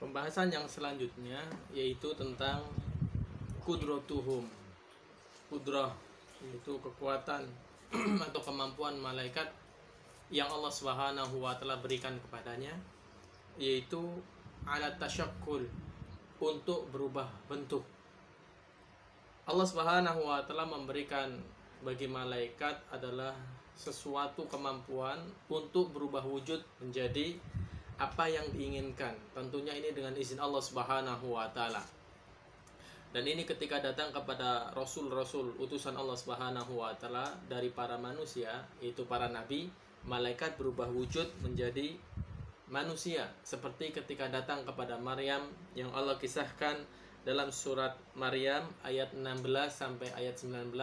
Pembahasan yang selanjutnya yaitu tentang kudratuhum. Kudrah yaitu kekuatan atau kemampuan malaikat yang Allah Subhanahu wa taala berikan kepadanya, yaitu ala tasyakkul, untuk berubah bentuk. Allah Subhanahu wa taala memberikan bagi malaikat adalah sesuatu kemampuan untuk berubah wujud menjadi apa yang diinginkan. Tentunya ini dengan izin Allah Subhanahu wa taala. Dan ini ketika datang kepada rasul-rasul utusan Allah Subhanahu wa taala dari para manusia, yaitu para nabi, malaikat berubah wujud menjadi manusia, seperti ketika datang kepada Maryam yang Allah kisahkan dalam surat Maryam ayat 16 sampai ayat 19.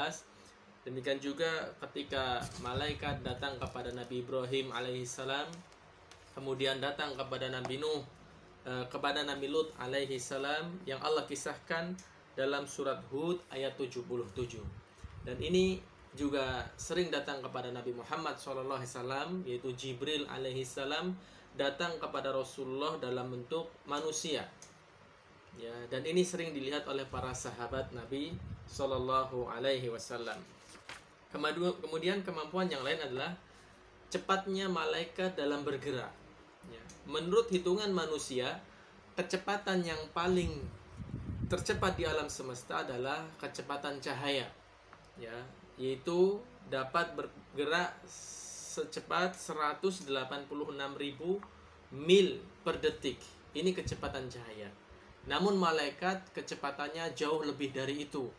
Demikian juga ketika malaikat datang kepada Nabi Ibrahim alaihissalam, kemudian datang kepada Nabi Nuh, kepada Nabi Lut alaihissalam yang Allah kisahkan dalam surat Hud ayat 77. Dan ini juga sering datang kepada Nabi Muhammad SAW, yaitu Jibril alaihissalam datang kepada Rasulullah dalam bentuk manusia. Ya, dan ini sering dilihat oleh para sahabat Nabi Sallallahu Alaihi Wasallam. Kemudian kemampuan yang lain adalah cepatnya malaikat dalam bergerak. Ya. Menurut hitungan manusia, kecepatan yang paling tercepat di alam semesta adalah kecepatan cahaya, ya, yaitu dapat bergerak secepat 186.000 mil per detik. Ini kecepatan cahaya. Namun malaikat kecepatannya jauh lebih dari itu,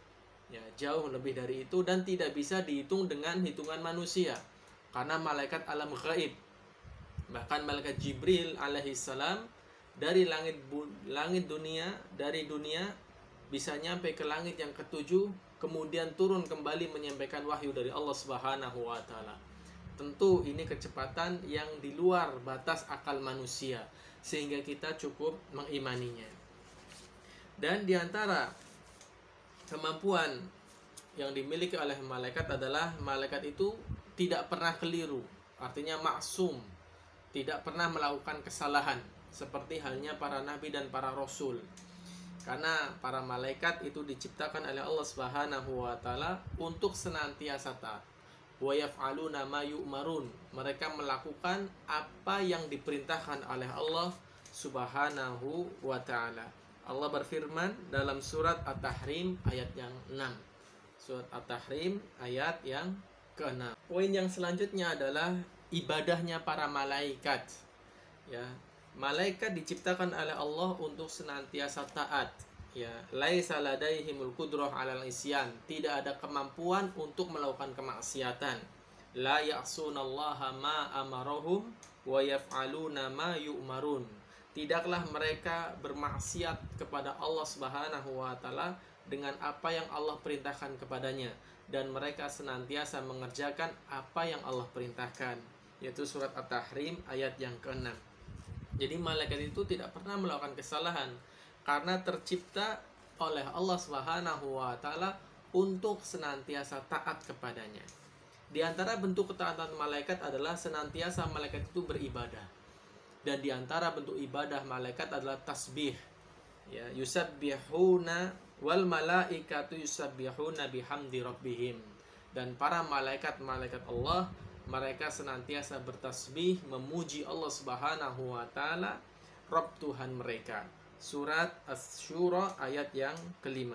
ya, jauh lebih dari itu, dan tidak bisa dihitung dengan hitungan manusia karena malaikat alam gaib. Bahkan malaikat Jibril alaihissalam dari langit dunia, dari dunia bisa nyampe ke langit yang ketujuh, kemudian turun kembali menyampaikan wahyu dari Allah Subhanahu wa taala. Tentu ini kecepatan yang di luar batas akal manusia, sehingga kita cukup mengimaninya. Dan diantara kemampuan yang dimiliki oleh malaikat adalah malaikat itu tidak pernah keliru, artinya maksum, tidak pernah melakukan kesalahan seperti halnya para nabi dan para rasul. Karena para malaikat itu diciptakan oleh Allah Subhanahu wa taala untuk senantiasa taat. Wa yaf'aluna ma yu'marun. Mereka melakukan apa yang diperintahkan oleh Allah Subhanahu wa taala. Allah berfirman dalam surat At-Tahrim ayat yang 6. Surat At-Tahrim ayat yang ke-6. Poin yang selanjutnya adalah ibadahnya para malaikat. Ya, malaikat diciptakan oleh Allah untuk senantiasa taat. Ya, laisa ladaihimul qudrah 'alal isyan. Tidak ada kemampuan untuk melakukan kemaksiatan. La ya'sunallaha ma amarahum wa yaf'aluna ma yu'marun. Tidaklah mereka bermaksiat kepada Allah Subhanahu wa taala dengan apa yang Allah perintahkan kepadanya, dan mereka senantiasa mengerjakan apa yang Allah perintahkan, yaitu surat At-Tahrim ayat yang ke-6. Jadi malaikat itu tidak pernah melakukan kesalahan karena tercipta oleh Allah Subhanahu wa taala untuk senantiasa taat kepadanya. Di antara bentuk ketaatan malaikat adalah senantiasa malaikat itu beribadah. Dan di antara bentuk ibadah malaikat adalah tasbih. Ya, yusabbihuna wal malaikatu yusabbihuna bihamdi rabbihim. Dan para malaikat-malaikat Allah, mereka senantiasa bertasbih memuji Allah Subhanahu wa taala, Rabb Tuhan mereka. Surat Asy-Syura ayat yang ke-5.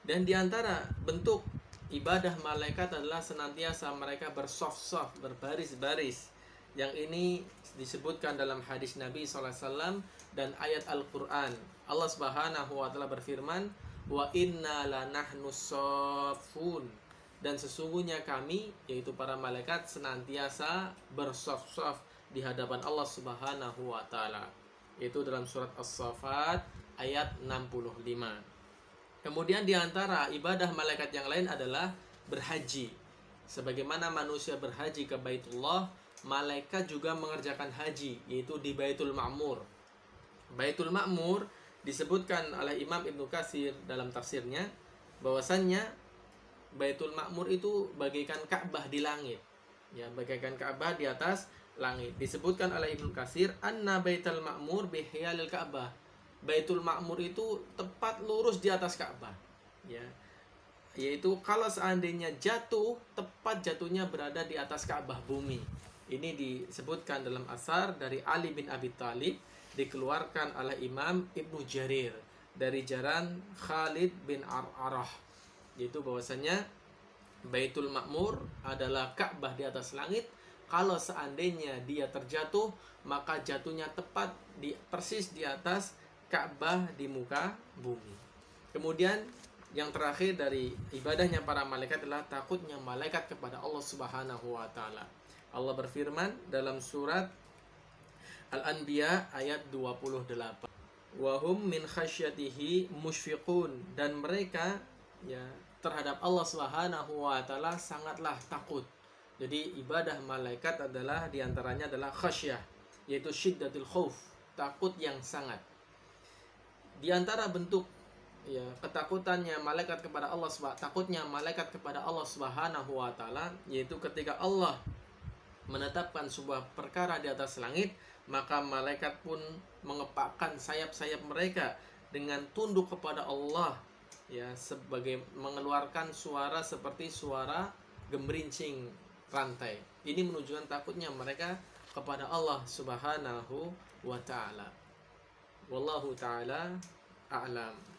Dan di antara bentuk ibadah malaikat adalah senantiasa mereka bersaf-saf, berbaris-baris. Yang ini disebutkan dalam hadis Nabi SAW dan ayat Al-Quran. Allah Subhanahu wa taala berfirman, wa inna lanahnu shaffun. Dan sesungguhnya kami, yaitu para malaikat, senantiasa bersaf-saf di hadapan Allah Subhanahu wa taala. Yaitu dalam surat As-Saffat ayat 65. Kemudian di antara ibadah malaikat yang lain adalah berhaji. Sebagaimana manusia berhaji ke Baitullah, malaikat juga mengerjakan haji, yaitu di Baitul Ma'mur. Baitul Ma'mur disebutkan oleh Imam Ibnu Katsir dalam tafsirnya bahwasannya Baitul Ma'mur itu bagaikan Ka'bah di langit. Ya, bagaikan Ka'bah di atas langit. Disebutkan oleh Ibnu Katsir, anna Baitul Ma'mur bihyalil Ka'bah. Baitul Ma'mur itu tepat lurus di atas Ka'bah. Ya. Yaitu kalau seandainya jatuh, tepat jatuhnya berada di atas Ka'bah bumi. Ini disebutkan dalam asar dari Ali bin Abi Thalib, dikeluarkan oleh Imam Ibnu Jarir dari jalan Khalid bin Ar'arah, yaitu bahwasanya Baitul Ma'mur adalah Ka'bah di atas langit. Kalau seandainya dia terjatuh, maka jatuhnya tepat persis di atas Ka'bah di muka bumi. Kemudian yang terakhir dari ibadahnya para malaikat adalah takutnya malaikat kepada Allah Subhanahu wa taala. Allah berfirman dalam surat Al-Anbiya ayat 28. Wahum min khasyatihi musyfiqun, dan mereka ya terhadap Allah Subhanahu wa taala sangatlah takut. Jadi ibadah malaikat adalah diantaranya adalah khasyah, yaitu syiddatul khauf, takut yang sangat. Di antara bentuk ya ketakutannya malaikat kepada Allah, takutnya malaikat kepada Allah Subhanahu wa taala, yaitu ketika Allah menetapkan sebuah perkara di atas langit, maka malaikat pun mengepakkan sayap-sayap mereka dengan tunduk kepada Allah, ya, sebagai mengeluarkan suara seperti suara gemerincing rantai. Ini menunjukkan takutnya mereka kepada Allah Subhanahu wa taala. Wallahu taala a'lam.